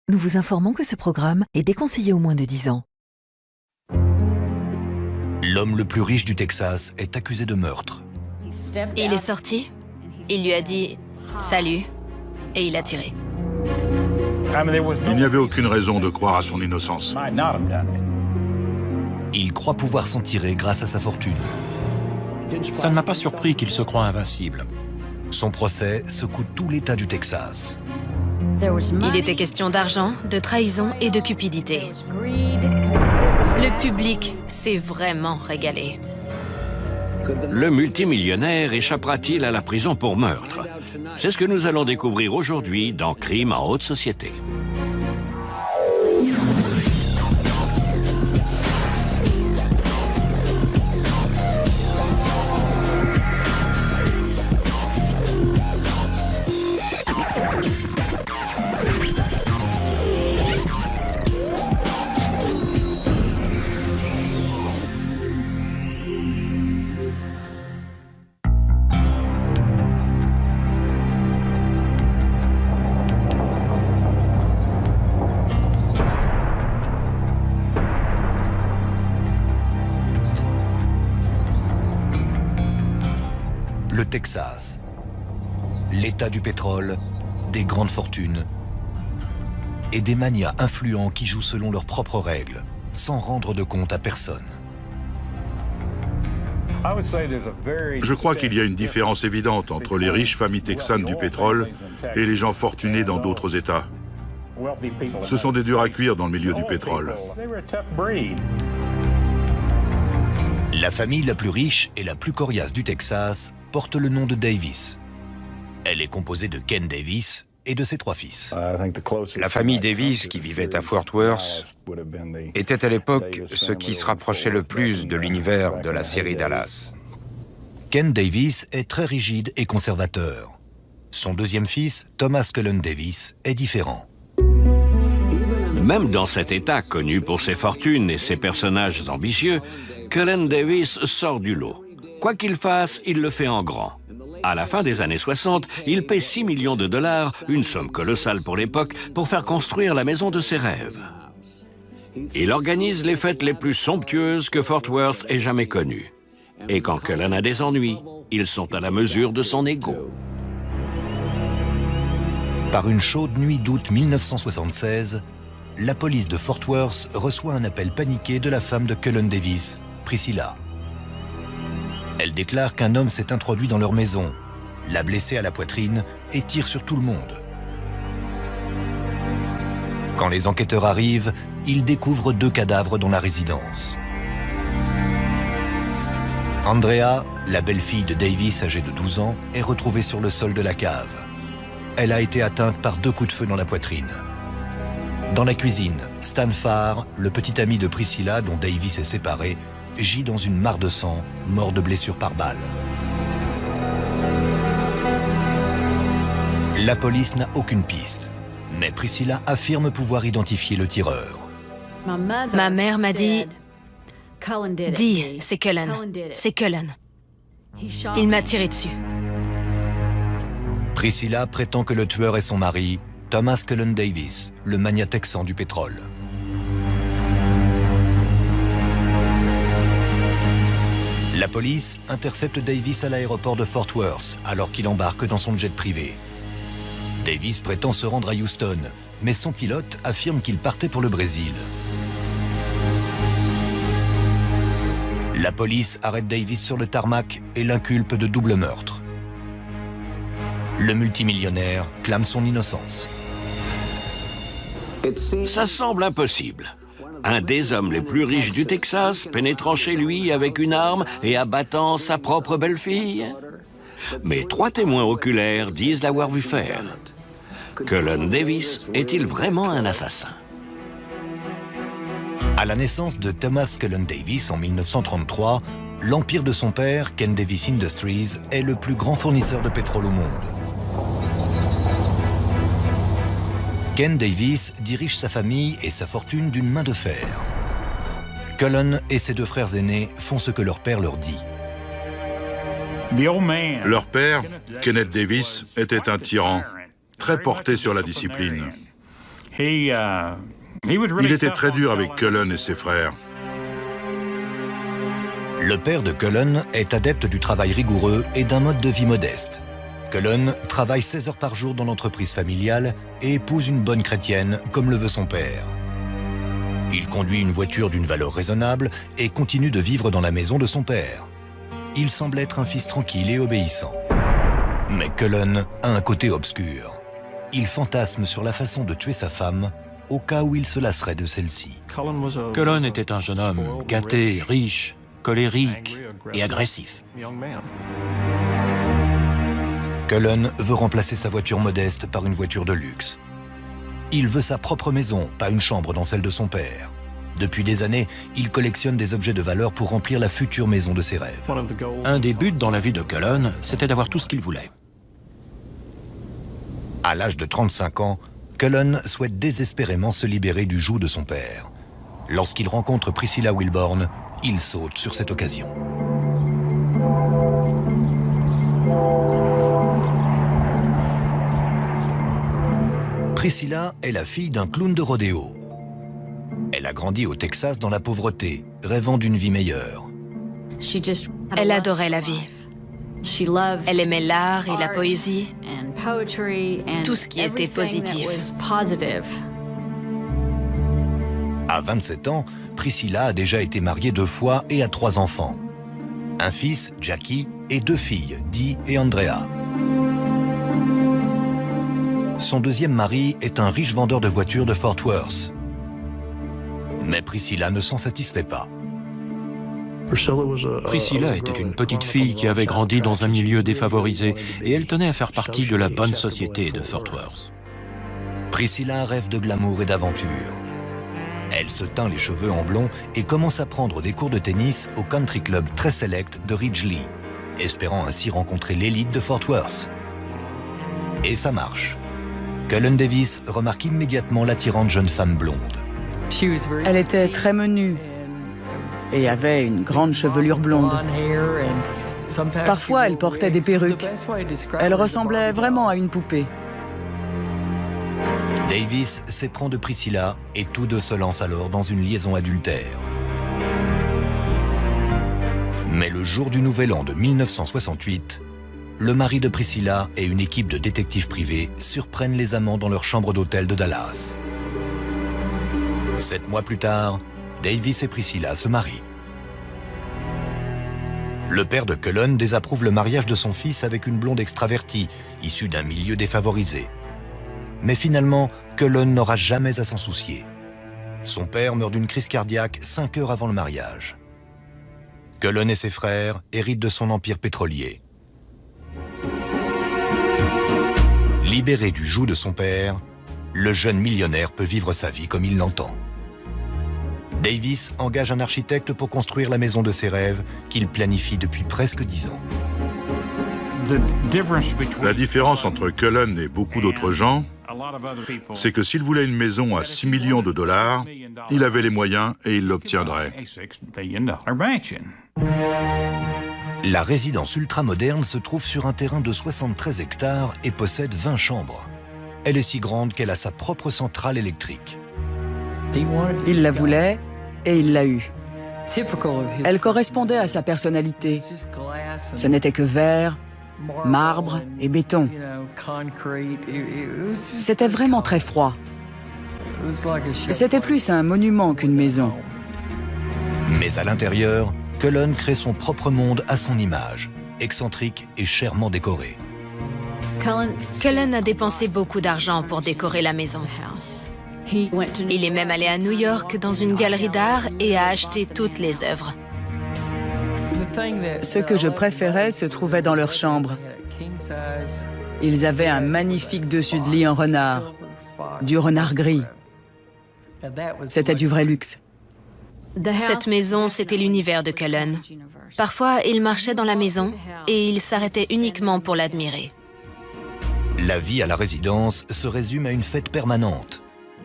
Nous vous informons que ce programme est déconseillé aux moins de 10 ans. L'homme le plus riche du Texas est accusé de meurtre. Il est sorti, il lui a dit « Salut » et il a tiré. Il n'y avait aucune raison de croire à son innocence. Il croit pouvoir s'en tirer grâce à sa fortune. Ça ne m'a pas surpris qu'il se croie invincible. Son procès secoue tout l'État du Texas. Il était question d'argent, de trahison et de cupidité. Le public s'est vraiment régalé. Le multimillionnaire échappera-t-il à la prison pour meurtre? C'est ce que nous allons découvrir aujourd'hui dans Crime en haute société. Le Texas, l'État du pétrole, des grandes fortunes et des magnats influents qui jouent selon leurs propres règles, sans rendre de compte à personne. Je crois qu'il y a une différence évidente entre les riches familles texanes du pétrole et les gens fortunés dans d'autres États. Ce sont des durs à cuire dans le milieu du pétrole. La famille la plus riche et la plus coriace du Texas porte le nom de Davis. Elle est composée de Ken Davis et de ses 3 fils. La famille Davis, qui vivait à Fort Worth, était à l'époque ce qui se rapprochait le plus de l'univers de la série Dallas. Ken Davis est très rigide et conservateur. Son deuxième fils, Thomas Cullen Davis, est différent. Même dans cet État connu pour ses fortunes et ses personnages ambitieux, Cullen Davis sort du lot. Quoi qu'il fasse, il le fait en grand. À la fin des années 60, il paie 6 millions de dollars, une somme colossale pour l'époque, pour faire construire la maison de ses rêves. Il organise les fêtes les plus somptueuses que Fort Worth ait jamais connues. Et quand Cullen a des ennuis, ils sont à la mesure de son ego. Par une chaude nuit d'août 1976, la police de Fort Worth reçoit un appel paniqué de la femme de Cullen Davis, Priscilla. Elle déclare qu'un homme s'est introduit dans leur maison, l'a blessée à la poitrine et tire sur tout le monde. Quand les enquêteurs arrivent, ils découvrent 2 cadavres dans la résidence. Andrea, la belle-fille de Davis âgée de 12 ans, est retrouvée sur le sol de la cave. Elle a été atteinte par 2 coups de feu dans la poitrine. Dans la cuisine, Stan Farr, le petit ami de Priscilla dont Davis est séparé, gît dans une mare de sang, mort de blessures par balle. La police n'a aucune piste, mais Priscilla affirme pouvoir identifier le tireur. Ma mère m'a dit « Dis, c'est Cullen, c'est Cullen. Il m'a tiré dessus. » Priscilla prétend que le tueur est son mari, Thomas Cullen Davis, le magnat texan du pétrole. La police intercepte Davis à l'aéroport de Fort Worth alors qu'il embarque dans son jet privé. Davis prétend se rendre à Houston, mais son pilote affirme qu'il partait pour le Brésil. La police arrête Davis sur le tarmac et l'inculpe de double meurtre. Le multimillionnaire clame son innocence. Ça semble impossible. Un des hommes les plus riches du Texas pénétrant chez lui avec une arme et abattant sa propre belle-fille. Mais 3 témoins oculaires disent l'avoir vu faire. Cullen Davis est-il vraiment un assassin? À la naissance de Thomas Cullen Davis en 1933, l'empire de son père, Ken Davis Industries, est le plus grand fournisseur de pétrole au monde. Ken Davis dirige sa famille et sa fortune d'une main de fer. Cullen et ses 2 frères aînés font ce que leur père leur dit. Leur père, Kenneth Davis, était un tyran, très porté sur la discipline. Il était très dur avec Cullen et ses frères. Le père de Cullen est adepte du travail rigoureux et d'un mode de vie modeste. Cullen travaille 16 heures par jour dans l'entreprise familiale et épouse une bonne chrétienne, comme le veut son père. Il conduit une voiture d'une valeur raisonnable et continue de vivre dans la maison de son père. Il semble être un fils tranquille et obéissant. Mais Cullen a un côté obscur. Il fantasme sur la façon de tuer sa femme au cas où il se lasserait de celle-ci. Cullen était un jeune homme gâté, riche, colérique et agressif. Cullen veut remplacer sa voiture modeste par une voiture de luxe. Il veut sa propre maison, pas une chambre dans celle de son père. Depuis des années, il collectionne des objets de valeur pour remplir la future maison de ses rêves. Un des buts dans la vie de Cullen, c'était d'avoir tout ce qu'il voulait. À l'âge de 35 ans, Cullen souhaite désespérément se libérer du joug de son père. Lorsqu'il rencontre Priscilla Wilborn, il saute sur cette occasion. Priscilla est la fille d'un clown de rodéo. Elle a grandi au Texas dans la pauvreté, rêvant d'une vie meilleure. Elle adorait la vie. Elle aimait l'art et la poésie, tout ce qui était positif. À 27 ans, Priscilla a déjà été mariée 2 fois et a 3 enfants. Un fils, Jackie, et 2 filles, Dee et Andrea. Son deuxième mari est un riche vendeur de voitures de Fort Worth. Mais Priscilla ne s'en satisfait pas. Priscilla était une petite fille qui avait grandi dans un milieu défavorisé et elle tenait à faire partie de la bonne société de Fort Worth. Priscilla rêve de glamour et d'aventure. Elle se teint les cheveux en blond et commence à prendre des cours de tennis au country club très select de Ridgely, espérant ainsi rencontrer l'élite de Fort Worth. Et ça marche. Cullen Davis remarque immédiatement l'attirante jeune femme blonde. Elle était très menue et avait une grande chevelure blonde. Parfois, elle portait des perruques. Elle ressemblait vraiment à une poupée. Davis s'éprend de Priscilla et tous deux se lancent alors dans une liaison adultère. Mais le jour du Nouvel An de 1968, le mari de Priscilla et une équipe de détectives privés surprennent les amants dans leur chambre d'hôtel de Dallas. 7 mois plus tard, Davis et Priscilla se marient. Le père de Cullen désapprouve le mariage de son fils avec une blonde extravertie, issue d'un milieu défavorisé. Mais finalement, Cullen n'aura jamais à s'en soucier. Son père meurt d'une crise cardiaque 5 heures avant le mariage. Cullen et ses frères héritent de son empire pétrolier. Libéré du joug de son père, le jeune millionnaire peut vivre sa vie comme il l'entend. Davis engage un architecte pour construire la maison de ses rêves qu'il planifie depuis presque 10 ans. La différence entre Cullen et beaucoup d'autres gens, c'est que s'il voulait une maison à 6 millions de dollars, il avait les moyens et il l'obtiendrait. La résidence ultramoderne se trouve sur un terrain de 73 hectares et possède 20 chambres. Elle est si grande qu'elle a sa propre centrale électrique. Il la voulait et il l'a eue. Elle correspondait à sa personnalité. Ce n'était que verre, marbre et béton. C'était vraiment très froid. C'était plus un monument qu'une maison. Mais à l'intérieur, Cullen crée son propre monde à son image, excentrique et chèrement décoré. Cullen a dépensé beaucoup d'argent pour décorer la maison. Il est même allé à New York dans une galerie d'art et a acheté toutes les œuvres. Ce que je préférais se trouvait dans leur chambre. Ils avaient un magnifique dessus de lit en renard, du renard gris. C'était du vrai luxe. Cette maison, c'était l'univers de Cullen. Parfois, il marchait dans la maison et il s'arrêtait uniquement pour l'admirer. La vie à la résidence se résume à une fête permanente.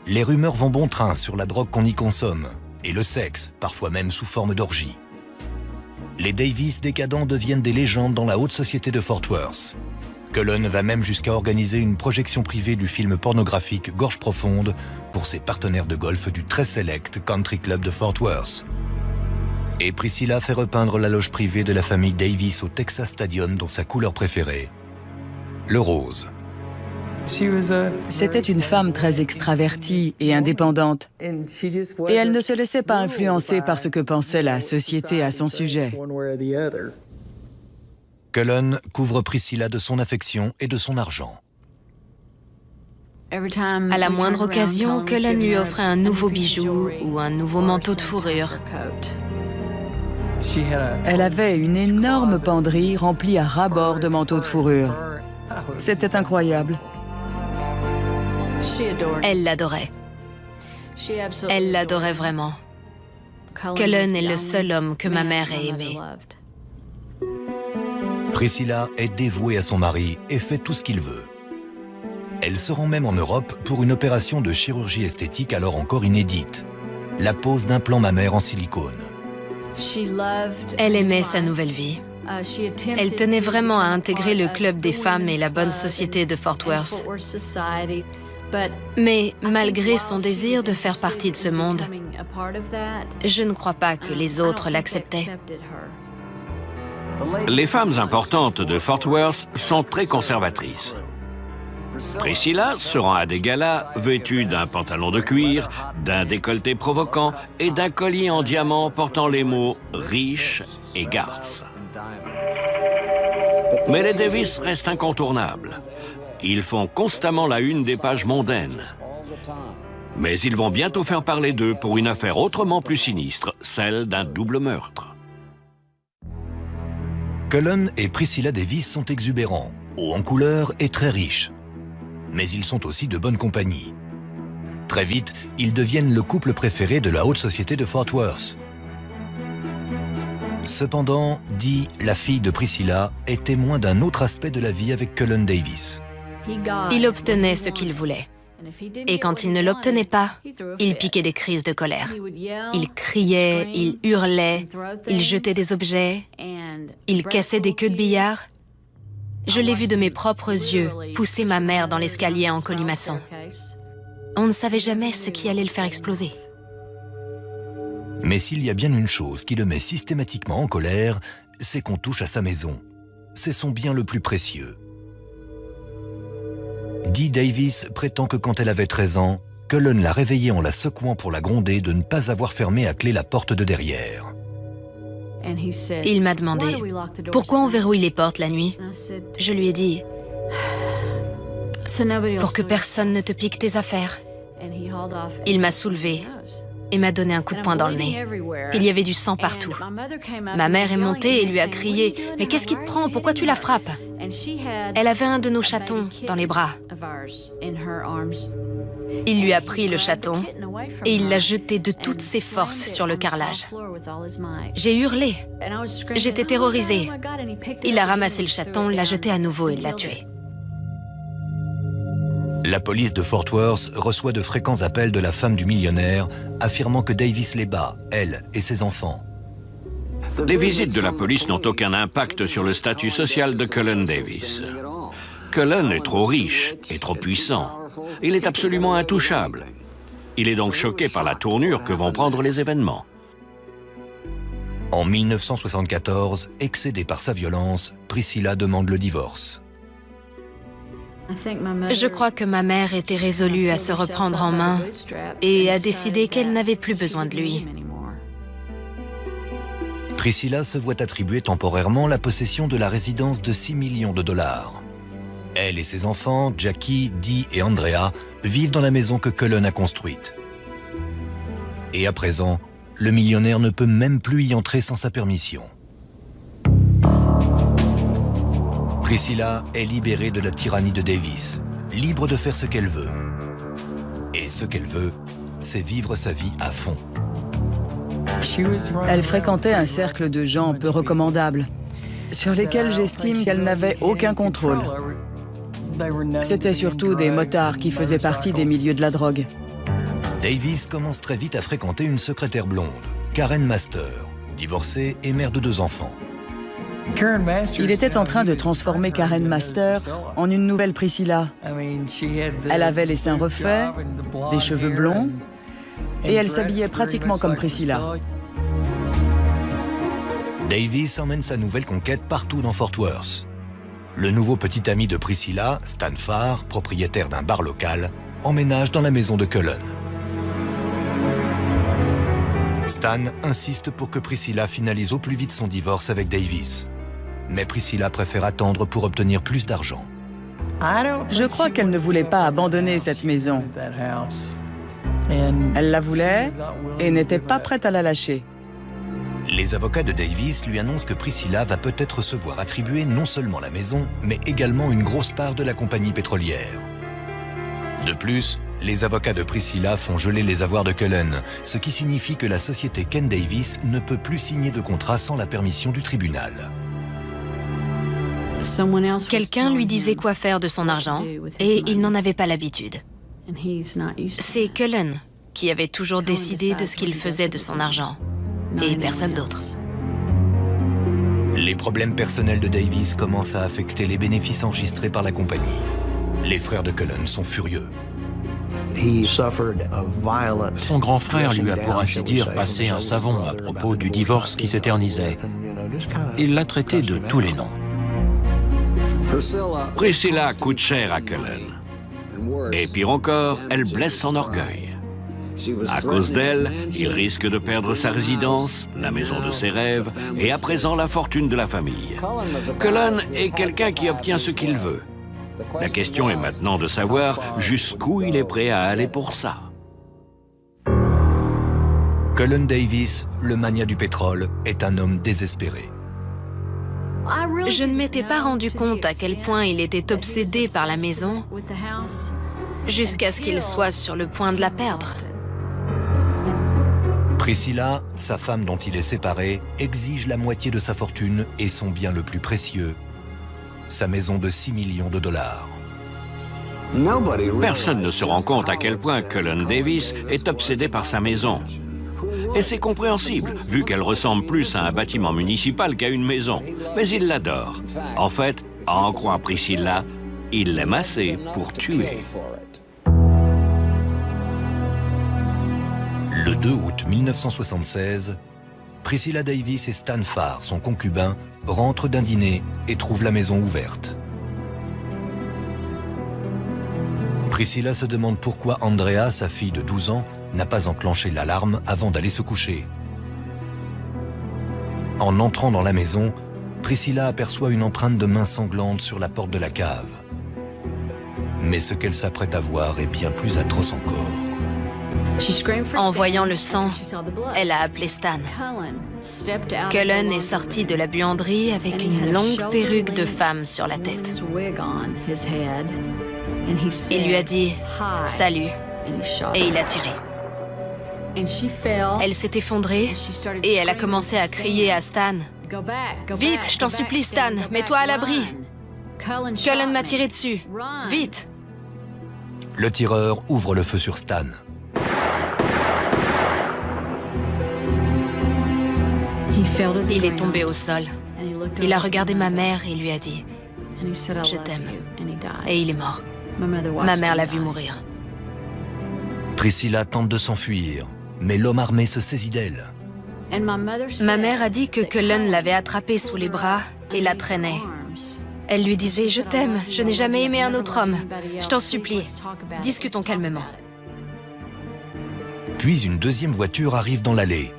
Les rumeurs vont bon train sur la drogue qu'on y consomme, et le sexe, parfois même sous forme d'orgie. Les Davis décadents deviennent des légendes dans la haute société de Fort Worth. Cullen va même jusqu'à organiser une projection privée du film pornographique Gorge profonde, pour ses partenaires de golf du très select Country Club de Fort Worth. Et Priscilla fait repeindre la loge privée de la famille Davis au Texas Stadium dans sa couleur préférée, le rose. C'était une femme très extravertie et indépendante. Et elle ne se laissait pas influencer par ce que pensait la société à son sujet. Cullen couvre Priscilla de son affection et de son argent. À la moindre occasion, Cullen lui offrait un nouveau bijou ou un nouveau manteau de fourrure. Elle avait une énorme penderie remplie à ras-bord de manteaux de fourrure. C'était incroyable. Elle l'adorait. Elle l'adorait vraiment. Cullen est le seul homme que ma mère ait aimé. Priscilla est dévouée à son mari et fait tout ce qu'il veut. Elle se rend même en Europe pour une opération de chirurgie esthétique alors encore inédite, la pose d'implants mammaires en silicone. Elle aimait sa nouvelle vie. Elle tenait vraiment à intégrer le club des femmes et la bonne société de Fort Worth. Mais malgré son désir de faire partie de ce monde, je ne crois pas que les autres l'acceptaient. Les femmes importantes de Fort Worth sont très conservatrices. Priscilla se rend à des galas vêtue d'un pantalon de cuir, d'un décolleté provoquant et d'un collier en diamant portant les mots « riche » et « garce ». Mais les Davis restent incontournables. Ils font constamment la une des pages mondaines. Mais ils vont bientôt faire parler d'eux pour une affaire autrement plus sinistre, celle d'un double meurtre. Cullen et Priscilla Davis sont exubérants, hauts en couleur et très riches. Mais ils sont aussi de bonne compagnie. Très vite, ils deviennent le couple préféré de la haute société de Fort Worth. Cependant, Dee, la fille de Priscilla, est témoin d'un autre aspect de la vie avec Cullen Davis. Il obtenait ce qu'il voulait. Et quand il ne l'obtenait pas, il piquait des crises de colère. Il criait, il hurlait, il jetait des objets, il cassait des queues de billard. Je l'ai vu de mes propres yeux pousser ma mère dans l'escalier en colimaçon. On ne savait jamais ce qui allait le faire exploser. Mais s'il y a bien une chose qui le met systématiquement en colère, c'est qu'on touche à sa maison. C'est son bien le plus précieux. Dee Davis prétend que quand elle avait 13 ans, Cullen l'a réveillée en la secouant pour la gronder de ne pas avoir fermé à clé la porte de derrière. Il m'a demandé « Pourquoi on verrouille les portes la nuit ?» Je lui ai dit « Pour que personne ne te pique tes affaires. » Il m'a soulevée et m'a donné un coup de poing dans le nez. Il y avait du sang partout. Ma mère est montée et lui a crié « Mais qu'est-ce qui te prend? Pourquoi tu la frappes ?» Elle avait un de nos chatons dans les bras. Il lui a pris le chaton et il l'a jeté de toutes ses forces sur le carrelage. J'ai hurlé. J'étais terrorisée. Il a ramassé le chaton, l'a jeté à nouveau et l'a tué. La police de Fort Worth reçoit de fréquents appels de la femme du millionnaire affirmant que Davis les bat, elle et ses enfants. Les visites de la police n'ont aucun impact sur le statut social de Cullen Davis. Cullen est trop riche et trop puissant. Il est absolument intouchable. Il est donc choqué par la tournure que vont prendre les événements. En 1974, excédée par sa violence, Priscilla demande le divorce. Je crois que ma mère était résolue à se reprendre en main et a décidé qu'elle n'avait plus besoin de lui. Priscilla se voit attribuer temporairement la possession de la résidence de 6 millions de dollars. Elle et ses enfants, Jackie, Dee et Andrea, vivent dans la maison que Cullen a construite. Et à présent, le millionnaire ne peut même plus y entrer sans sa permission. Priscilla est libérée de la tyrannie de Davis, libre de faire ce qu'elle veut. Et ce qu'elle veut, c'est vivre sa vie à fond. Elle fréquentait un cercle de gens peu recommandables, sur lesquels j'estime qu'elle n'avait aucun contrôle. C'était surtout des motards qui faisaient partie des milieux de la drogue. Davis commence très vite à fréquenter une secrétaire blonde, Karen Master, divorcée et mère de 2 enfants. Il était en train de transformer Karen Master en une nouvelle Priscilla. Elle avait les seins refaits, des cheveux blonds, et elle s'habillait pratiquement comme Priscilla. Davis emmène sa nouvelle conquête partout dans Fort Worth. Le nouveau petit ami de Priscilla, Stan Farr, propriétaire d'un bar local, emménage dans la maison de Cullen. Stan insiste pour que Priscilla finalise au plus vite son divorce avec Davis. Mais Priscilla préfère attendre pour obtenir plus d'argent. Je crois qu'elle ne voulait pas abandonner cette maison. Elle la voulait et n'était pas prête à la lâcher. Les avocats de Davis lui annoncent que Priscilla va peut-être se voir attribuer non seulement la maison, mais également une grosse part de la compagnie pétrolière. De plus, les avocats de Priscilla font geler les avoirs de Cullen, ce qui signifie que la société Ken Davis ne peut plus signer de contrat sans la permission du tribunal. Quelqu'un lui disait quoi faire de son argent et il n'en avait pas l'habitude. C'est Cullen qui avait toujours décidé de ce qu'il faisait de son argent et personne d'autre. Les problèmes personnels de Davis commencent à affecter les bénéfices enregistrés par la compagnie. Les frères de Cullen sont furieux. Son grand frère lui a pour ainsi dire passé un savon à propos du divorce qui s'éternisait. Il l'a traité de tous les noms. Priscilla coûte cher à Cullen. Et pire encore, elle blesse son orgueil. À cause d'elle, il risque de perdre sa résidence, la maison de ses rêves et à présent la fortune de la famille. Cullen est quelqu'un qui obtient ce qu'il veut. La question est maintenant de savoir jusqu'où il est prêt à aller pour ça. Cullen Davis, le magnat du pétrole, est un homme désespéré. Je ne m'étais pas rendu compte à quel point il était obsédé par la maison jusqu'à ce qu'il soit sur le point de la perdre. Priscilla, sa femme dont il est séparé, exige la moitié de sa fortune et son bien le plus précieux, sa maison de 6 millions de dollars. Personne ne se rend compte à quel point Cullen Davis est obsédé par sa maison. Et c'est compréhensible, vu qu'elle ressemble plus à un bâtiment municipal qu'à une maison. Mais il l'adore. En fait, à en croire Priscilla, il l'aime assez pour tuer. Le 2 août 1976, Priscilla Davis et Stan Farr, son concubin, rentrent d'un dîner et trouvent la maison ouverte. Priscilla se demande pourquoi Andrea, sa fille de 12 ans, n'a pas enclenché l'alarme avant d'aller se coucher. En entrant dans la maison, Priscilla aperçoit une empreinte de main sanglante sur la porte de la cave. Mais ce qu'elle s'apprête à voir est bien plus atroce encore. En voyant le sang, elle a appelé Stan. Cullen est sorti de la buanderie avec une longue perruque de femme sur la tête. Il lui a dit « Salut » et il a tiré. Elle s'est effondrée et elle a commencé à crier à Stan. « Vite, je t'en supplie Stan, mets-toi à l'abri. Cullen m'a tiré dessus. Vite !» Le tireur ouvre le feu sur Stan. Il est tombé au sol. Il a regardé ma mère et lui a dit « Je t'aime » et il est mort. Ma mère l'a vu mourir. Priscilla tente de s'enfuir, mais l'homme armé se saisit d'elle. Ma mère a dit que Cullen l'avait attrapée sous les bras et la traînait. Elle lui disait « Je t'aime, je n'ai jamais aimé un autre homme. Je t'en supplie, discutons calmement. » Puis une deuxième voiture arrive dans l'allée.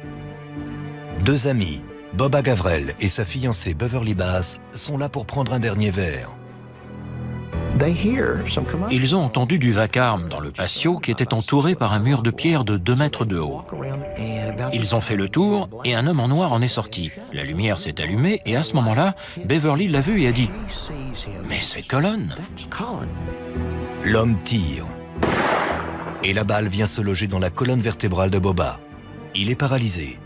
Deux amis, Bob Agavrel et sa fiancée Beverly Bass, sont là pour prendre un dernier verre. Ils ont entendu du vacarme dans le patio qui était entouré par un mur de pierre de 2 mètres de haut. Ils ont fait le tour et un homme en noir en est sorti. La lumière s'est allumée et à ce moment-là, Beverly l'a vu et a dit « Mais c'est Cullen !» L'homme tire. Et la balle vient se loger dans la colonne vertébrale de Boba. Il est paralysé.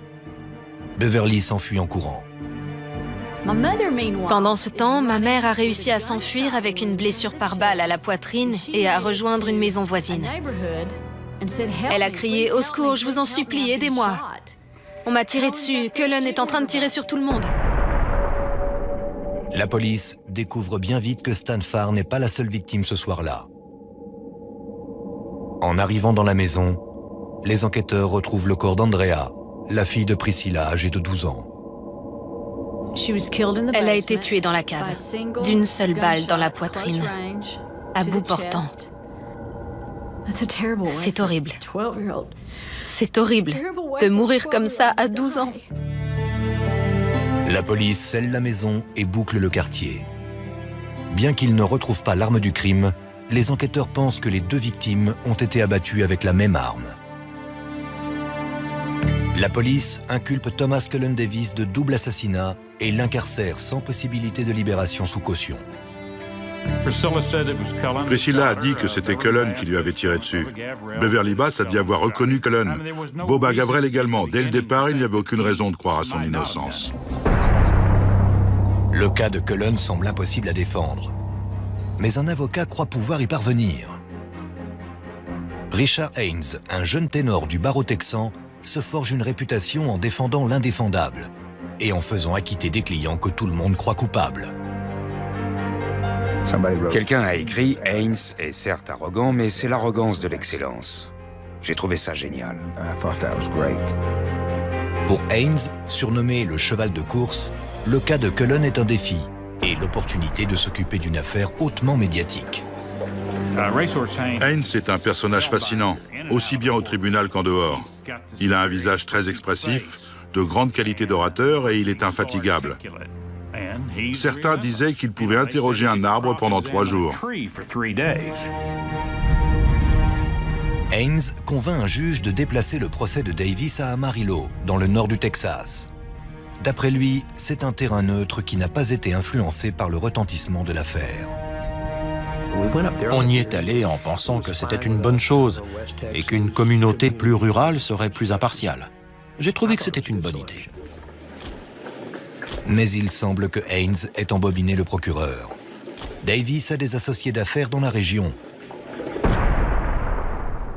Beverly s'enfuit en courant. Pendant ce temps, ma mère a réussi à s'enfuir avec une blessure par balle à la poitrine et à rejoindre une maison voisine. Elle a crié « Au secours, je vous en supplie, aidez-moi !» On m'a tiré dessus, Cullen est en train de tirer sur tout le monde. La police découvre bien vite que Stan Farr n'est pas la seule victime ce soir-là. En arrivant dans la maison, les enquêteurs retrouvent le corps d'Andrea, la fille de Priscilla, âgée de 12 ans. Elle a été tuée dans la cave, d'une seule balle dans la poitrine, à bout portant. C'est horrible. C'est horrible de mourir comme ça à 12 ans. La police scelle la maison et boucle le quartier. Bien qu'ils ne retrouvent pas l'arme du crime, les enquêteurs pensent que les deux victimes ont été abattues avec la même arme. La police inculpe Thomas Cullen Davis de double assassinat et l'incarcère sans possibilité de libération sous caution. Priscilla a dit que c'était Cullen qui lui avait tiré dessus. Beverly Bass a dit avoir reconnu Cullen. Boba Gavrel également. Dès le départ, il n'y avait aucune raison de croire à son innocence. Le cas de Cullen semble impossible à défendre. Mais un avocat croit pouvoir y parvenir. Richard Haynes, un jeune ténor du barreau texan, se forge une réputation en défendant l'indéfendable et en faisant acquitter des clients que tout le monde croit coupables. Quelqu'un a écrit « Haynes est certes arrogant, mais c'est l'arrogance de l'excellence ». J'ai trouvé ça génial. Pour Haynes, surnommé le cheval de course, le cas de Cullen est un défi et l'opportunité de s'occuper d'une affaire hautement médiatique. Haynes est un personnage fascinant, aussi bien au tribunal qu'en dehors. Il a un visage très expressif, de grande qualité d'orateur et il est infatigable. Certains disaient qu'il pouvait interroger un arbre pendant 3 jours. Haynes convainc un juge de déplacer le procès de Davis à Amarillo, dans le nord du Texas. D'après lui, c'est un terrain neutre qui n'a pas été influencé par le retentissement de l'affaire. On y est allé en pensant que c'était une bonne chose et qu'une communauté plus rurale serait plus impartiale. J'ai trouvé que c'était une bonne idée. Mais il semble que Haynes ait embobiné le procureur. Davis a des associés d'affaires dans la région.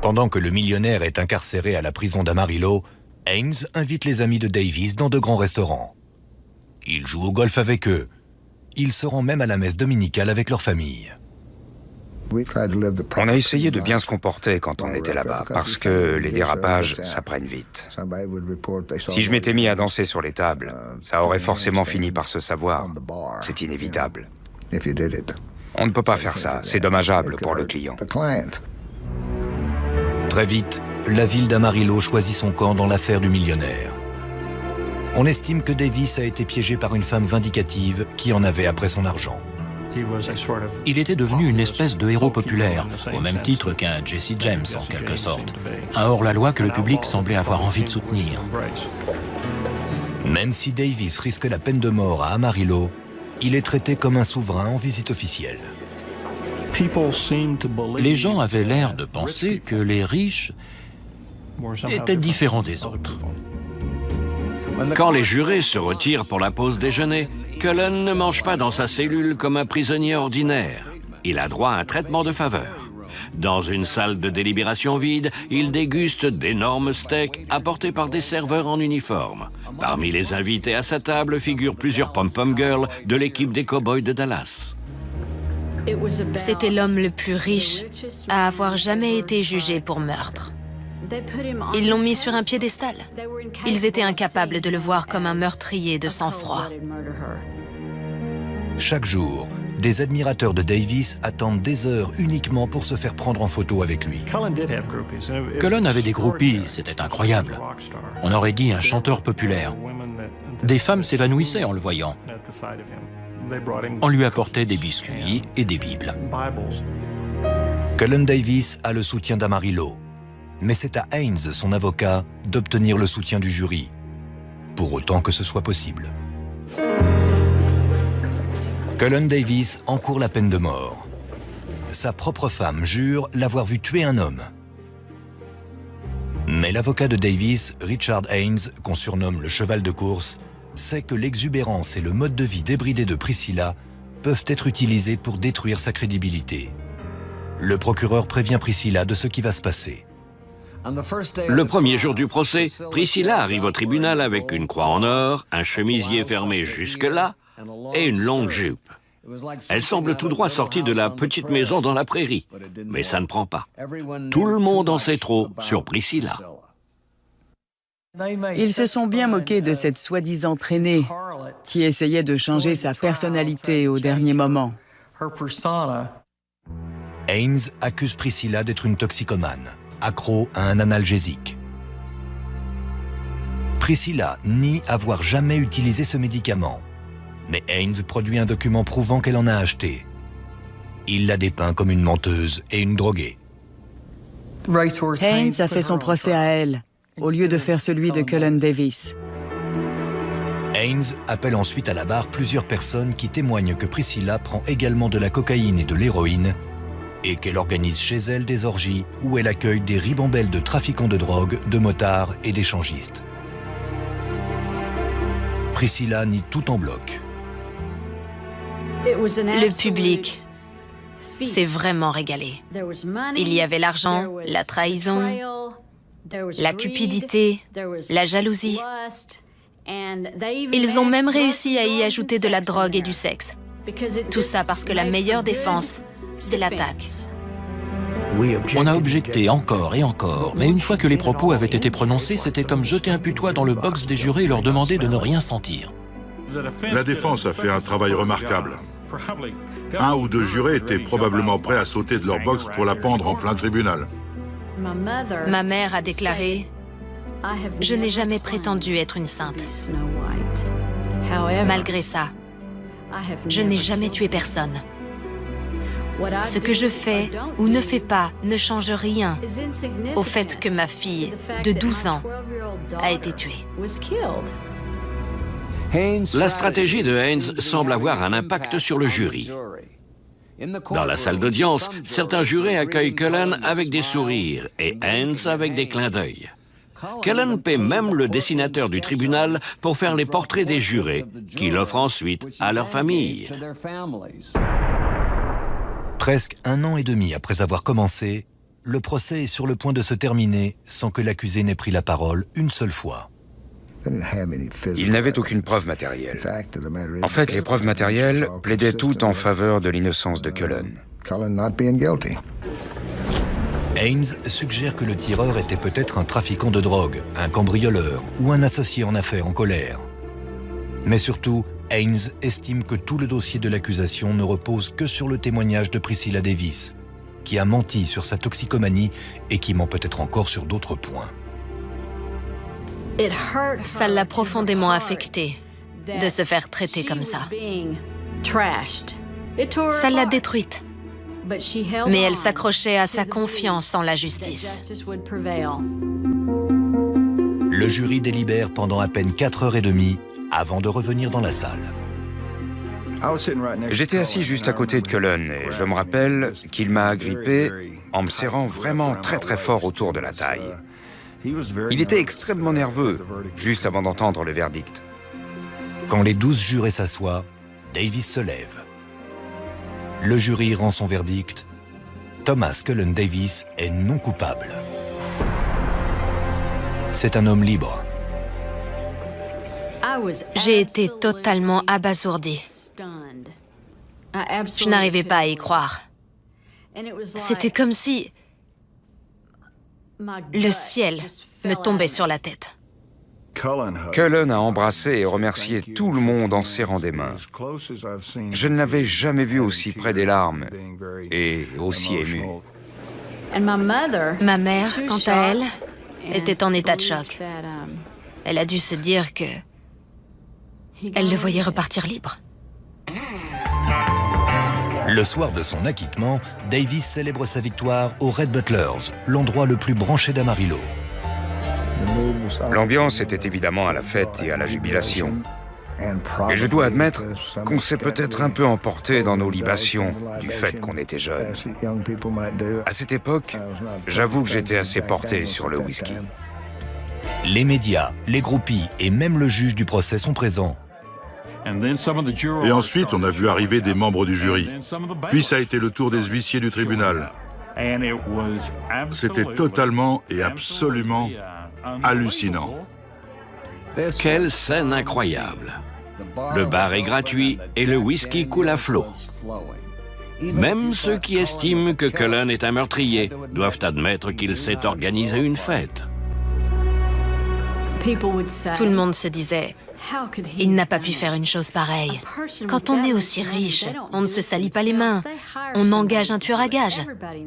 Pendant que le millionnaire est incarcéré à la prison d'Amarillo, Haynes invite les amis de Davis dans de grands restaurants. Il joue au golf avec eux. Il se rend même à la messe dominicale avec leur famille. On a essayé de bien se comporter quand on était là-bas, parce que les dérapages, ça prenne vite. Si je m'étais mis à danser sur les tables, ça aurait forcément fini par se savoir. C'est inévitable. On ne peut pas faire ça, c'est dommageable pour le client. Très vite, la ville d'Amarillo choisit son camp dans l'affaire du millionnaire. On estime que Davis a été piégé par une femme vindicative qui en avait après son argent. Il était devenu une espèce de héros populaire, au même titre qu'un Jesse James en quelque sorte. Un hors-la-loi que le public semblait avoir envie de soutenir. Même si Davis risque la peine de mort à Amarillo, il est traité comme un souverain en visite officielle. Les gens avaient l'air de penser que les riches étaient différents des autres. Quand les jurés se retirent pour la pause déjeuner, Cullen ne mange pas dans sa cellule comme un prisonnier ordinaire. Il a droit à un traitement de faveur. Dans une salle de délibération vide, il déguste d'énormes steaks apportés par des serveurs en uniforme. Parmi les invités à sa table figurent plusieurs pom-pom girls de l'équipe des Cowboys de Dallas. C'était l'homme le plus riche à avoir jamais été jugé pour meurtre. Ils l'ont mis sur un piédestal. Ils étaient incapables de le voir comme un meurtrier de sang-froid. Chaque jour, des admirateurs de Davis attendent des heures uniquement pour se faire prendre en photo avec lui. Cullen avait des groupies, c'était incroyable. On aurait dit un chanteur populaire. Des femmes s'évanouissaient en le voyant. On lui apportait des biscuits et des bibles. Cullen Davis a le soutien d'Amarillo. Mais c'est à Haynes, son avocat, d'obtenir le soutien du jury, pour autant que ce soit possible. Cullen Davis encourt la peine de mort. Sa propre femme jure l'avoir vu tuer un homme. Mais l'avocat de Davis, Richard Haynes, qu'on surnomme le cheval de course, sait que l'exubérance et le mode de vie débridé de Priscilla peuvent être utilisés pour détruire sa crédibilité. Le procureur prévient Priscilla de ce qui va se passer. Le premier jour du procès, Priscilla arrive au tribunal avec une croix en or, un chemisier fermé jusque-là, et une longue jupe. Elle semble tout droit sortie de la petite maison dans la prairie. Mais ça ne prend pas. Tout le monde en sait trop sur Priscilla. Ils se sont bien moqués de cette soi-disant traînée qui essayait de changer sa personnalité au dernier moment. Haynes accuse Priscilla d'être une toxicomane, accro à un analgésique. Priscilla nie avoir jamais utilisé ce médicament, mais Haynes produit un document prouvant qu'elle en a acheté. Il la dépeint comme une menteuse et une droguée. Haynes a fait son procès à elle, au lieu de faire celui de Cullen Davis. Haynes appelle ensuite à la barre plusieurs personnes qui témoignent que Priscilla prend également de la cocaïne et de l'héroïne et qu'elle organise chez elle des orgies où elle accueille des ribambelles de trafiquants de drogue, de motards et d'échangistes. Priscilla nie tout en bloc. Le public s'est vraiment régalé. Il y avait l'argent, la trahison, la cupidité, la jalousie. Ils ont même réussi à y ajouter de la drogue et du sexe. Tout ça parce que la meilleure défense, c'est l'attaque. On a objecté encore et encore, mais une fois que les propos avaient été prononcés, c'était comme jeter un putois dans le box des jurés et leur demander de ne rien sentir. La défense a fait un travail remarquable. Un ou deux jurés étaient probablement prêts à sauter de leur box pour la pendre en plein tribunal. Ma mère a déclaré « Je n'ai jamais prétendu être une sainte. Malgré ça, je n'ai jamais tué personne. Ce que je fais ou ne fais pas ne change rien au fait que ma fille de 12 ans a été tuée. » La stratégie de Haynes semble avoir un impact sur le jury. Dans la salle d'audience, certains jurés accueillent Cullen avec des sourires et Haynes avec des clins d'œil. Cullen paie même le dessinateur du tribunal pour faire les portraits des jurés, qu'il offre ensuite à leur famille. Presque 1 an et demi après avoir commencé, le procès est sur le point de se terminer sans que l'accusé n'ait pris la parole une seule fois. Il n'avait aucune preuve matérielle. En fait, les preuves matérielles plaidaient toutes en faveur de l'innocence de Cullen. Haynes suggère que le tireur était peut-être un trafiquant de drogue, un cambrioleur ou un associé en affaires en colère. Mais surtout, Haynes estime que tout le dossier de l'accusation ne repose que sur le témoignage de Priscilla Davis, qui a menti sur sa toxicomanie et qui ment peut-être encore sur d'autres points. Ça l'a profondément affectée de se faire traiter comme ça. Ça l'a détruite. Mais elle s'accrochait à sa confiance en la justice. Le jury délibère pendant à peine 4h30 avant de revenir dans la salle. J'étais assis juste à côté de Cullen et je me rappelle qu'il m'a agrippé en me serrant vraiment très très fort autour de la taille. Il était extrêmement nerveux, juste avant d'entendre le verdict. Quand les 12 jurés s'assoient, Davis se lève. Le jury rend son verdict. Thomas Cullen Davis est non coupable. C'est un homme libre. J'ai été totalement abasourdie. Je n'arrivais pas à y croire. C'était comme si le ciel me tombait sur la tête. Cullen a embrassé et remercié tout le monde en serrant des mains. Je ne l'avais jamais vu aussi près des larmes et aussi ému. Ma mère, quant à elle, était en état de choc. Elle a dû se dire que elle le voyait repartir libre. Le soir de son acquittement, Davis célèbre sa victoire aux Red Butlers, l'endroit le plus branché d'Amarillo. L'ambiance était évidemment à la fête et à la jubilation. Et je dois admettre qu'on s'est peut-être un peu emporté dans nos libations du fait qu'on était jeunes. À cette époque, j'avoue que j'étais assez porté sur le whisky. Les médias, les groupies et même le juge du procès sont présents. Et ensuite, on a vu arriver des membres du jury. Puis ça a été le tour des huissiers du tribunal. C'était totalement et absolument hallucinant. Quelle scène incroyable! Le bar est gratuit et le whisky coule à flot. Même ceux qui estiment que Cullen est un meurtrier doivent admettre qu'il s'est organisé une fête. Tout le monde se disait, il n'a pas pu faire une chose pareille. Quand on est aussi riche, on ne se salit pas les mains. On engage un tueur à gages.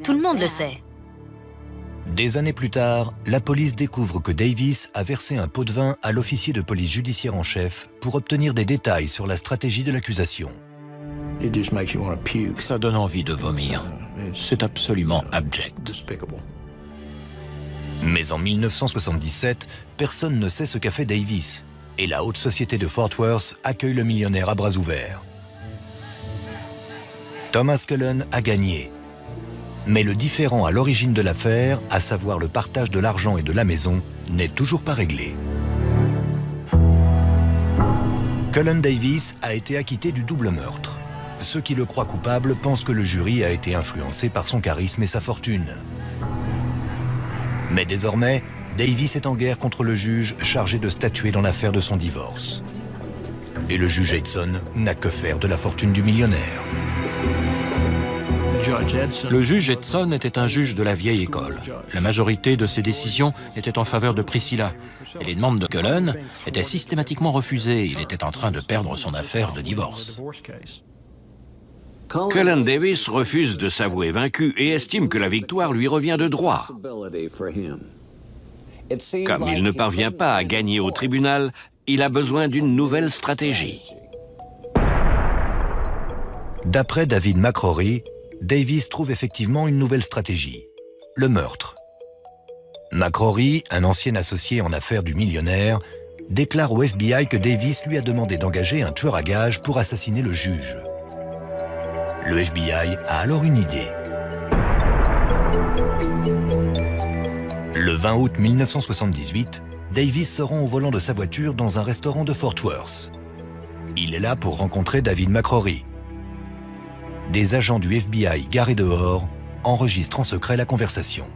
Tout le monde le sait. Des années plus tard, la police découvre que Davis a versé un pot de vin à l'officier de police judiciaire en chef pour obtenir des détails sur la stratégie de l'accusation. Ça donne envie de vomir. C'est absolument abject. Mais en 1977, personne ne sait ce qu'a fait Davis, et la haute société de Fort Worth accueille le millionnaire à bras ouverts. Thomas Cullen a gagné. Mais le différend à l'origine de l'affaire, à savoir le partage de l'argent et de la maison, n'est toujours pas réglé. Cullen Davis a été acquitté du double meurtre. Ceux qui le croient coupable pensent que le jury a été influencé par son charisme et sa fortune. Mais désormais, Davis est en guerre contre le juge chargé de statuer dans l'affaire de son divorce. Et le juge Edson n'a que faire de la fortune du millionnaire. Le juge Edson était un juge de la vieille école. La majorité de ses décisions étaient en faveur de Priscilla. Et les demandes de Cullen étaient systématiquement refusées. Il était en train de perdre son affaire de divorce. Cullen Davis refuse de s'avouer vaincu et estime que la victoire lui revient de droit. Comme il ne parvient pas à gagner au tribunal, il a besoin d'une nouvelle stratégie. D'après David McCrory, Davis trouve effectivement une nouvelle stratégie, le meurtre. McCrory, un ancien associé en affaires du millionnaire, déclare au FBI que Davis lui a demandé d'engager un tueur à gages pour assassiner le juge. Le FBI a alors une idée. Le 20 août 1978, Davis se rend au volant de sa voiture dans un restaurant de Fort Worth. Il est là pour rencontrer David McCrory. Des agents du FBI garés dehors enregistrent en secret la conversation.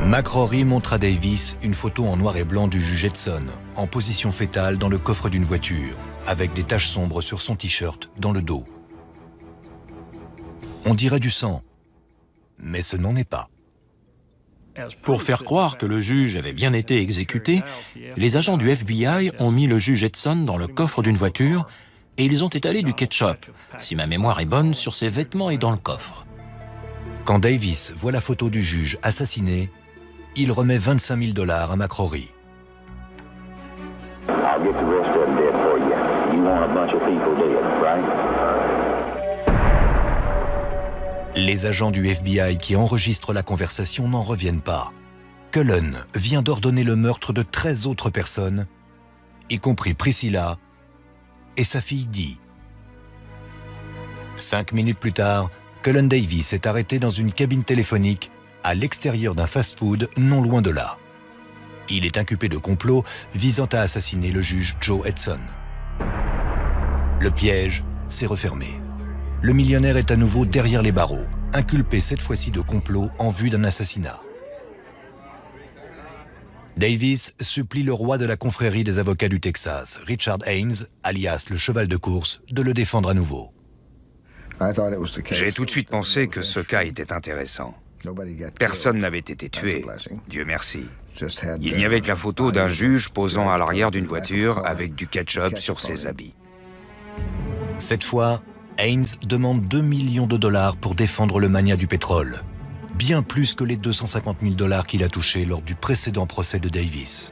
McCrory montre à Davis une photo en noir et blanc du juge Edson, en position fétale dans le coffre d'une voiture, avec des taches sombres sur son t-shirt dans le dos. On dirait du sang, mais ce n'en est pas. Pour faire croire que le juge avait bien été exécuté, les agents du FBI ont mis le juge Edson dans le coffre d'une voiture et ils ont étalé du ketchup, si ma mémoire est bonne, sur ses vêtements et dans le coffre. Quand Davis voit la photo du juge assassiné, il remet 25 000 $ à McCrory. Les agents du FBI qui enregistrent la conversation n'en reviennent pas. Cullen vient d'ordonner le meurtre de 13 autres personnes, y compris Priscilla et sa fille Dee. 5 minutes plus tard, Cullen Davis est arrêté dans une cabine téléphonique à l'extérieur d'un fast-food non loin de là. Il est inculpé de complot visant à assassiner le juge Joe Edson. Le piège s'est refermé. Le millionnaire est à nouveau derrière les barreaux, inculpé cette fois-ci de complot en vue d'un assassinat. Davis supplie le roi de la confrérie des avocats du Texas, Richard Haynes, alias le cheval de course, de le défendre à nouveau. J'ai tout de suite pensé que ce cas était intéressant. Personne n'avait été tué, Dieu merci. Il n'y avait que la photo d'un juge posant à l'arrière d'une voiture avec du ketchup sur ses habits. Cette fois, Haynes demande 2 millions de $ pour défendre le magnat du pétrole, bien plus que les 250 000 $ qu'il a touchés lors du précédent procès de Davis.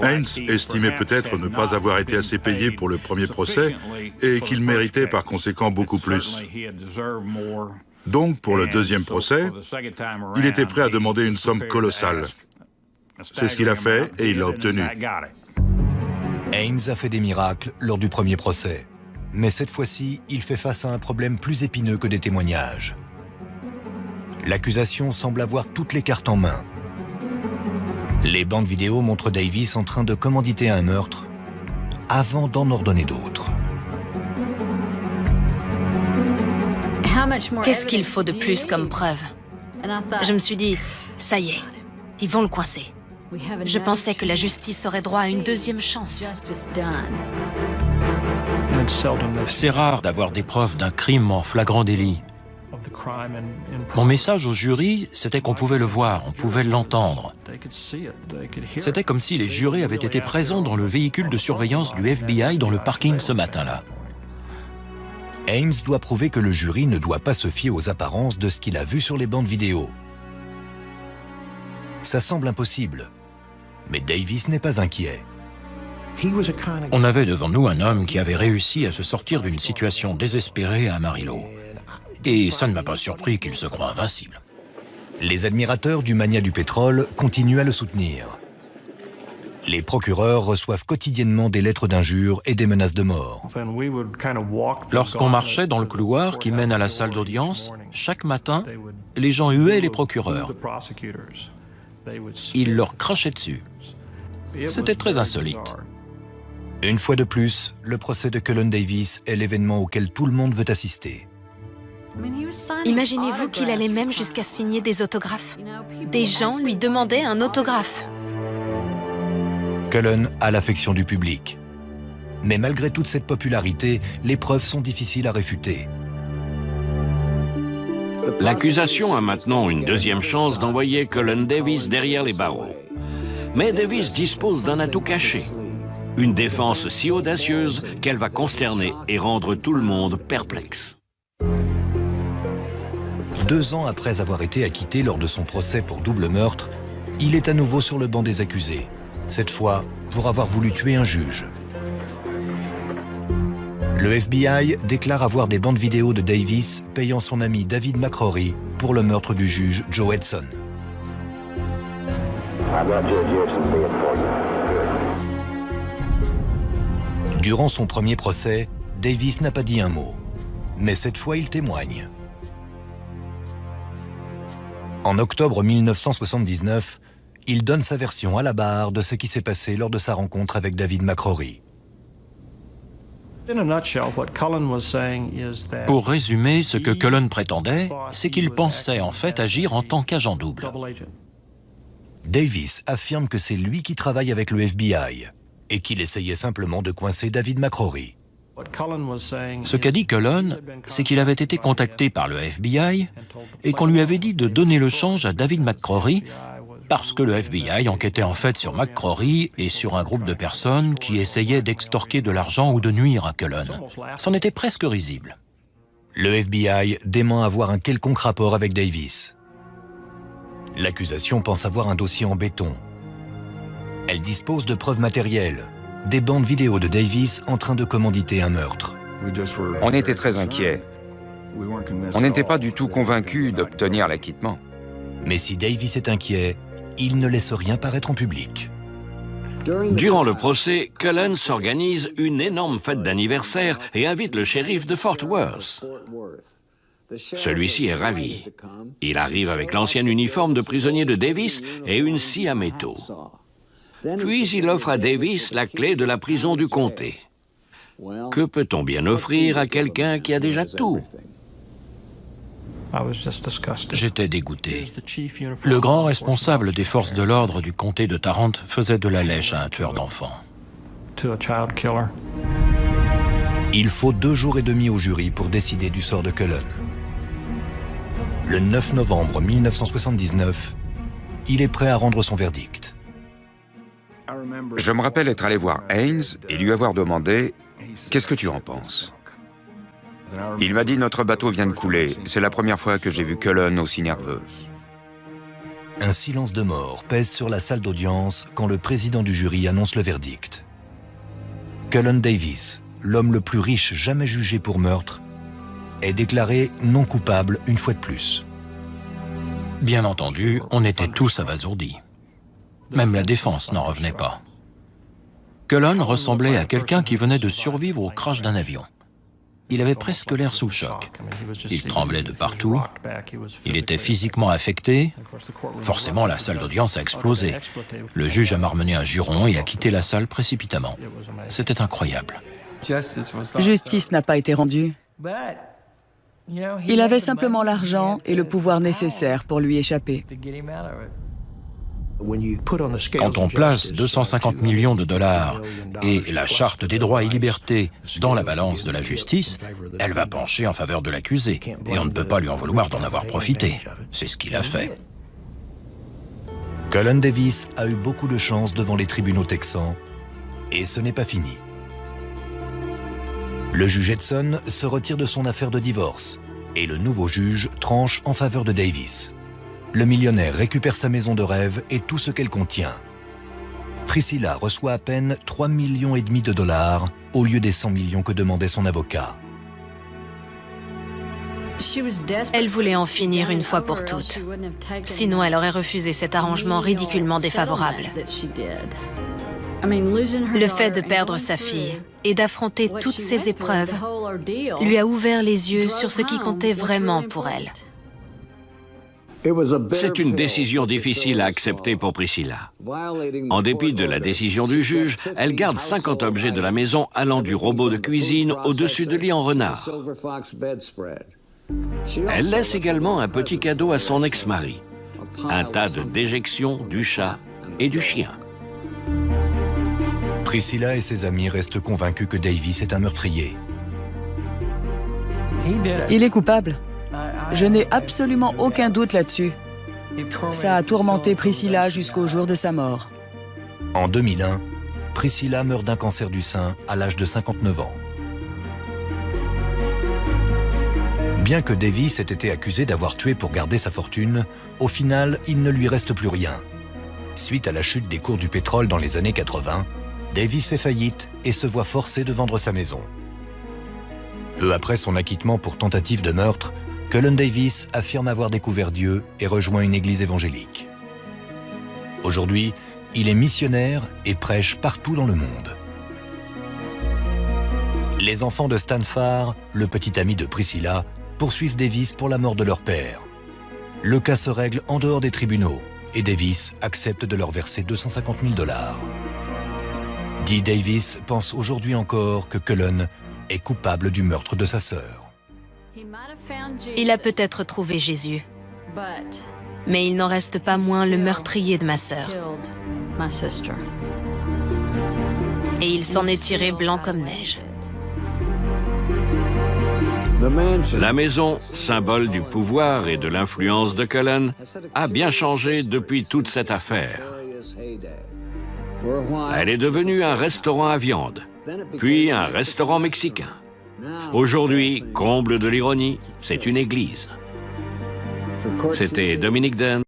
Haynes estimait peut-être ne pas avoir été assez payé pour le premier procès et qu'il méritait par conséquent beaucoup plus. Donc, pour le deuxième procès, il était prêt à demander une somme colossale. C'est ce qu'il a fait et il l'a obtenu. Haynes a fait des miracles lors du premier procès. Mais cette fois-ci, il fait face à un problème plus épineux que des témoignages. L'accusation semble avoir toutes les cartes en main. Les bandes vidéo montrent Davis en train de commanditer un meurtre avant d'en ordonner d'autres. Qu'est-ce qu'il faut de plus comme preuve? Je me suis dit, ça y est, ils vont le coincer. Je pensais que la justice aurait droit à une deuxième chance. C'est rare d'avoir des preuves d'un crime en flagrant délit. Mon message au jury, c'était qu'on pouvait le voir, on pouvait l'entendre. C'était comme si les jurés avaient été présents dans le véhicule de surveillance du FBI dans le parking ce matin-là. Ames doit prouver que le jury ne doit pas se fier aux apparences de ce qu'il a vu sur les bandes vidéo. Ça semble impossible, mais Davis n'est pas inquiet. On avait devant nous un homme qui avait réussi à se sortir d'une situation désespérée à Amarillo. Et ça ne m'a pas surpris qu'il se croie invincible. Les admirateurs du mania du pétrole continuent à le soutenir. Les procureurs reçoivent quotidiennement des lettres d'injures et des menaces de mort. Lorsqu'on marchait dans le couloir qui mène à la salle d'audience, chaque matin, les gens huaient les procureurs. Ils leur crachaient dessus. C'était très insolite. Une fois de plus, le procès de Cullen Davis est l'événement auquel tout le monde veut assister. Imaginez-vous qu'il allait même jusqu'à signer des autographes. Des gens lui demandaient un autographe. Cullen a l'affection du public. Mais malgré toute cette popularité, les preuves sont difficiles à réfuter. L'accusation a maintenant une deuxième chance d'envoyer Cullen Davis derrière les barreaux. Mais Davis dispose d'un atout caché. Une défense si audacieuse qu'elle va consterner et rendre tout le monde perplexe. 2 ans après avoir été acquitté lors de son procès pour double meurtre, il est à nouveau sur le banc des accusés, cette fois pour avoir voulu tuer un juge. Le FBI déclare avoir des bandes vidéo de Davis payant son ami David McCrory pour le meurtre du juge Joe Edson. Durant son premier procès, Davis n'a pas dit un mot, mais cette fois il témoigne. En octobre 1979, il donne sa version à la barre de ce qui s'est passé lors de sa rencontre avec David McCrory. Pour résumer, ce que Cullen prétendait, c'est qu'il pensait en fait agir en tant qu'agent double. Davis affirme que c'est lui qui travaille avec le FBI et qu'il essayait simplement de coincer David McCrory. Ce qu'a dit Cullen, c'est qu'il avait été contacté par le FBI et qu'on lui avait dit de donner le change à David McCrory parce que le FBI enquêtait en fait sur McCrory et sur un groupe de personnes qui essayaient d'extorquer de l'argent ou de nuire à Cullen. C'en était presque risible. Le FBI dément avoir un quelconque rapport avec Davis. L'accusation pense avoir un dossier en béton. Elle dispose de preuves matérielles, des bandes vidéo de Davis en train de commanditer un meurtre. On était très inquiets. On n'était pas du tout convaincus d'obtenir l'acquittement. Mais si Davis est inquiet, il ne laisse rien paraître en public. Durant le procès, Cullen s'organise une énorme fête d'anniversaire et invite le shérif de Fort Worth. Celui-ci est ravi. Il arrive avec l'ancien uniforme de prisonnier de Davis et une scie à métaux. Puis il offre à Davis la clé de la prison du comté. Que peut-on bien offrir à quelqu'un qui a déjà tout? J'étais dégoûté. Le grand responsable des forces de l'ordre du comté de Tarrant faisait de la lèche à un tueur d'enfants. Il faut 2 jours et demi au jury pour décider du sort de Cullen. Le 9 novembre 1979, il est prêt à rendre son verdict. Je me rappelle être allé voir Haynes et lui avoir demandé « Qu'est-ce que tu en penses ?» Il m'a dit « Notre bateau vient de couler. C'est la première fois que j'ai vu Cullen aussi nerveux. » Un silence de mort pèse sur la salle d'audience quand le président du jury annonce le verdict. Cullen Davis, l'homme le plus riche jamais jugé pour meurtre, est déclaré non coupable une fois de plus. Bien entendu, on était tous abasourdis. Même la défense n'en revenait pas. Cullen ressemblait à quelqu'un qui venait de survivre au crash d'un avion. Il avait presque l'air sous le choc. Il tremblait de partout. Il était physiquement affecté. Forcément, la salle d'audience a explosé. Le juge a marmonné un juron et a quitté la salle précipitamment. C'était incroyable. Justice n'a pas été rendue. Il avait simplement l'argent et le pouvoir nécessaires pour lui échapper. Quand on place 250 millions de dollars et la Charte des droits et libertés dans la balance de la justice, elle va pencher en faveur de l'accusé. Et on ne peut pas lui en vouloir d'en avoir profité. C'est ce qu'il a fait. Cullen Davis a eu beaucoup de chance devant les tribunaux texans, et ce n'est pas fini. Le juge Edson se retire de son affaire de divorce, et le nouveau juge tranche en faveur de Davis. Le millionnaire récupère sa maison de rêve et tout ce qu'elle contient. Priscilla reçoit à peine 3,5 millions de dollars au lieu des 100 millions que demandait son avocat. Elle voulait en finir une fois pour toutes. Sinon, elle aurait refusé cet arrangement ridiculement défavorable. Le fait de perdre sa fille et d'affronter toutes ces épreuves lui a ouvert les yeux sur ce qui comptait vraiment pour elle. C'est une décision difficile à accepter pour Priscilla. En dépit de la décision du juge, elle garde 50 objets de la maison allant du robot de cuisine au-dessus de lit en renard. Elle laisse également un petit cadeau à son ex-mari, un tas de déjections du chat et du chien. Priscilla et ses amis restent convaincus que Davis est un meurtrier. Il est coupable. Je n'ai absolument aucun doute là-dessus. Ça a tourmenté Priscilla jusqu'au jour de sa mort. En 2001, Priscilla meurt d'un cancer du sein à l'âge de 59 ans. Bien que Davis ait été accusé d'avoir tué pour garder sa fortune, au final, il ne lui reste plus rien. Suite à la chute des cours du pétrole dans les années 80, Davis fait faillite et se voit forcé de vendre sa maison. Peu après son acquittement pour tentative de meurtre, Cullen Davis affirme avoir découvert Dieu et rejoint une église évangélique. Aujourd'hui, il est missionnaire et prêche partout dans le monde. Les enfants de Stan Farr, le petit ami de Priscilla, poursuivent Davis pour la mort de leur père. Le cas se règle en dehors des tribunaux et Davis accepte de leur verser 250 000 dollars. Dee Davis pense aujourd'hui encore que Cullen est coupable du meurtre de sa sœur. Il a peut-être trouvé Jésus, mais il n'en reste pas moins le meurtrier de ma sœur. Et il s'en est tiré blanc comme neige. La maison, symbole du pouvoir et de l'influence de Cullen, a bien changé depuis toute cette affaire. Elle est devenue un restaurant à viande, puis un restaurant mexicain. Aujourd'hui, comble de l'ironie, c'est une église. C'était Dominique Dunn